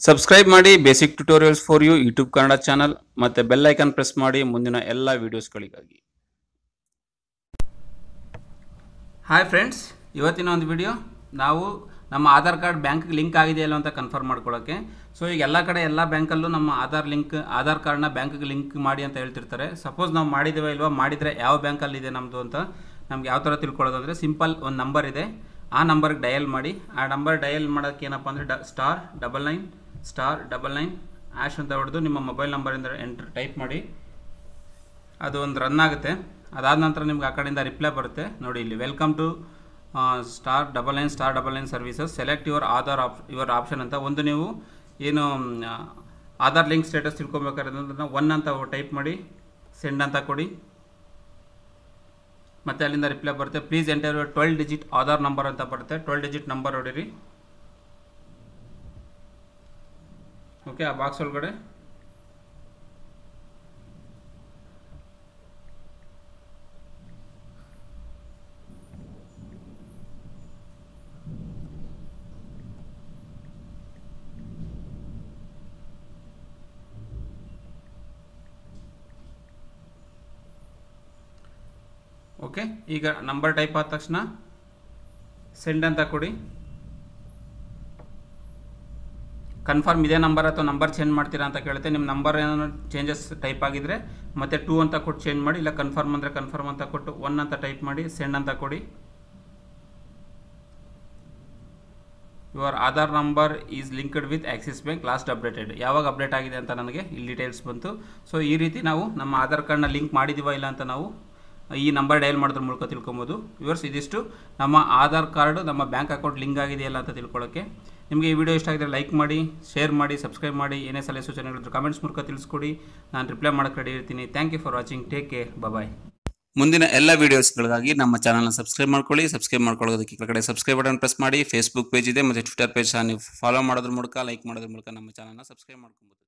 Subscribe ಮಾಡಿ basic tutorials for you YouTube Kannada channel ಮತ್ತೆ bell icon press ಮಾಡಿ ಮುಂದಿನ ಎಲ್ಲ ವಿಡಿಯೋಸ್ಗಳಿಗಾಗಿ. ಹಾಯ್ ಫ್ರೆಂಡ್ಸ್, ಇವತ್ತಿನ ಒಂದು ವಿಡಿಯೋ ನಾವು ನಮ್ಮ ಆಧಾರ್ ಕಾರ್ಡ್ ಬ್ಯಾಂಕ್ಗೆ ಲಿಂಕ್ ಆಗಿದೆಯಲ್ಲ ಅಂತ ಕನ್ಫರ್ಮ್ ಮಾಡ್ಕೊಳ್ಳೋಕ್ಕೆ. ಸೊ ಈಗ ಎಲ್ಲ ಕಡೆ ಎಲ್ಲ ಬ್ಯಾಂಕಲ್ಲೂ ನಮ್ಮ ಆಧಾರ್ ಕಾರ್ಡ್ನ ಬ್ಯಾಂಕ್ಗೆ ಲಿಂಕ್ ಮಾಡಿ ಅಂತ ಹೇಳ್ತಿರ್ತಾರೆ. ಸಪೋಸ್ ನಾವು ಮಾಡಿದ್ದೇವೆ ಇಲ್ವಾ, ಮಾಡಿದರೆ ಯಾವ ಬ್ಯಾಂಕಲ್ಲಿ ಇದೆ ನಮ್ಮದು ಅಂತ ನಮ್ಗೆ ಯಾವ ಥರ ತಿಳ್ಕೊಳ್ಳೋದು ಅಂದರೆ, ಸಿಂಪಲ್ ಒಂದು ನಂಬರ್ ಇದೆ, ಆ ನಂಬರ್ಗೆ ಡಯಲ್ ಮಾಡಿ. ಆ ನಂಬರ್ ಡಯಲ್ ಮಾಡೋಕ್ಕೆ ಏನಪ್ಪ ಅಂದರೆ *99*99# ಅಂತ ಹೊಡೆದು ನಿಮ್ಮ ಮೊಬೈಲ್ ನಂಬರಿಂದ ಟೈಪ್ ಮಾಡಿ. ಅದು ಒಂದು ರನ್ ಆಗುತ್ತೆ. ಅದಾದ ನಂತರ ನಿಮ್ಗೆ ಆ ಕಡೆಯಿಂದ ರಿಪ್ಲೈ ಬರುತ್ತೆ. ನೋಡಿ ಇಲ್ಲಿ, welcome to *99*99 services, select your option ಅಂತ. ಒಂದು ನೀವು ಏನು ಆಧಾರ್ ಲಿಂಕ್ ಸ್ಟೇಟಸ್ ತಿಳ್ಕೊಬೇಕಾದ್ರೆ 1 ಅಂತ ಟೈಪ್ ಮಾಡಿ ಸೆಂಡ್ ಅಂತ ಕೊಡಿ. ಮತ್ತು ಅಲ್ಲಿಂದ ರಿಪ್ಲೈ ಬರುತ್ತೆ, please enter your 12 digit Aadhaar number ಅಂತ ಬರುತ್ತೆ. 12 ಡಿಜಿಟ್ ನಂಬರ್ ಹೊಡೀರಿ. ಓಕೆ, ಆ ಬಾಕ್ಸ್ ಒಳಗಡೆ ಓಕೆ, ಈಗ ನಂಬರ್ ಟೈಪ್ ಆದ ತಕ್ಷಣ ಸೆಂಡ್ ಅಂತ ಕೊಡಿ. ಕನ್ಫರ್ಮ್ ಇದೇ ನಂಬರ್ ಅಥವಾ ನಂಬರ್ ಚೇಂಜ್ ಮಾಡ್ತೀರಾ ಅಂತ ಕೇಳುತ್ತೆ. ನಿಮ್ಮ ನಂಬರ್ ಏನಾದ್ರು ಚೇಂಜಸ್ ಟೈಪ್ ಆಗಿದ್ರೆ ಮತ್ತೆ 2 ಅಂತ ಕೊಟ್ಟು ಚೇಂಜ್ ಮಾಡಿ, ಇಲ್ಲ ಕನ್ಫರ್ಮ್ ಅಂದರೆ ಕನ್ಫರ್ಮ್ ಅಂತ ಕೊಟ್ಟು 1 ಅಂತ ಟೈಪ್ ಮಾಡಿ ಸೆಂಡ್ ಅಂತ ಕೊಡಿ. Your Aadhaar number is linked with Axis bank, last updated. ಯಾವಾಗ ಅಪ್ಡೇಟ್ ಆಗಿದೆ ಅಂತ ನನಗೆ ಇಲ್ಲಿ ಡೀಟೇಲ್ಸ್ ಬಂತು. ಸೊ ಈ ರೀತಿ ನಾವು ನಮ್ಮ ಆಧಾರ್ ಕಾರ್ಡ್ನ ಲಿಂಕ್ ಮಾಡಿದ್ದೀವಾ ಇಲ್ಲ ಅಂತ ನಾವು ಈ ನಂಬರ್ ಡಯಲ್ ಮಾಡೋದ್ರ ಮೂಲಕ ತಿಳ್ಕೊಬೋದು. ವ್ಯೂವರ್ಸ್, ಇದಿಷ್ಟು ನಮ್ಮ ಆಧಾರ್ ಕಾರ್ಡು ನಮ್ಮ ಬ್ಯಾಂಕ್ ಅಕೌಂಟ್ ಲಿಂಕ್ ಆಗಿದೆಯಲ್ಲ ಅಂತ ತಿಳ್ಕೊಳ್ಳೋಕ್ಕೆ. ನಿಮಗೆ ಈ ವಿಡಿಯೋ ಇಷ್ಟ ಆಗಿದ್ರೆ ಲೈಕ್ ಮಾಡಿ, ಶೇರ್ ಮಾಡಿ, ಸಬ್ಸ್ಕ್ರೈಬ್ ಮಾಡಿ. ಏನೇ ಸಲಹೆ ಸೂಚನೆಗಳಿದ್ರು ಕಮೆಂಟ್ಸ್ ಮೂಲಕ ತಿಳಿಸ್ಕೊಡಿ. ನಾನು ರಿಪ್ಲೈ ಮಾಡೋಕ್ಕೆ ರೆಡಿ ಇರ್ತೀನಿ. Thank you for watching. Take care, bye. ಮುಂದಿನ ಎಲ್ಲ ವಿಡಿಯೋಸ್ಗಳಿಗಾಗಿ ನಮ್ಮ ಚಾನಲ್ನ ಸಬ್ಸ್ಕ್ರೈಬ್ ಮಾಡ್ಕೊಳ್ಳಿ. ಸಬ್ಸ್ಕ್ರೈಬ್ ಮಾಡ್ಕೊಳ್ಳೋದಕ್ಕೆ ಕೆಳಗಡೆ ಸಬ್ಸ್ಕ್ರೈಬ್ ಬಟನ್ ಪ್ರೆಸ್ ಮಾಡಿ. ಫೇಸ್ಬುಕ್ ಪೇಜ್ ಇದೆ ಮತ್ತು ಟ್ವಿಟರ್ ಪೇಜ್ ಸಹ ನೀವು ಫಾಲೋ ಮಾಡೋದ್ರ ಮೂಲಕ, ಲೈಕ್ ಮಾಡೋದ್ರ ಮೂಲಕ ನಮ್ಮ ಚಾನಲ್ನ ಸಬ್ಸ್ಕ್ರೈಬ್ ಮಾಡ್ಕೊಬೋದು.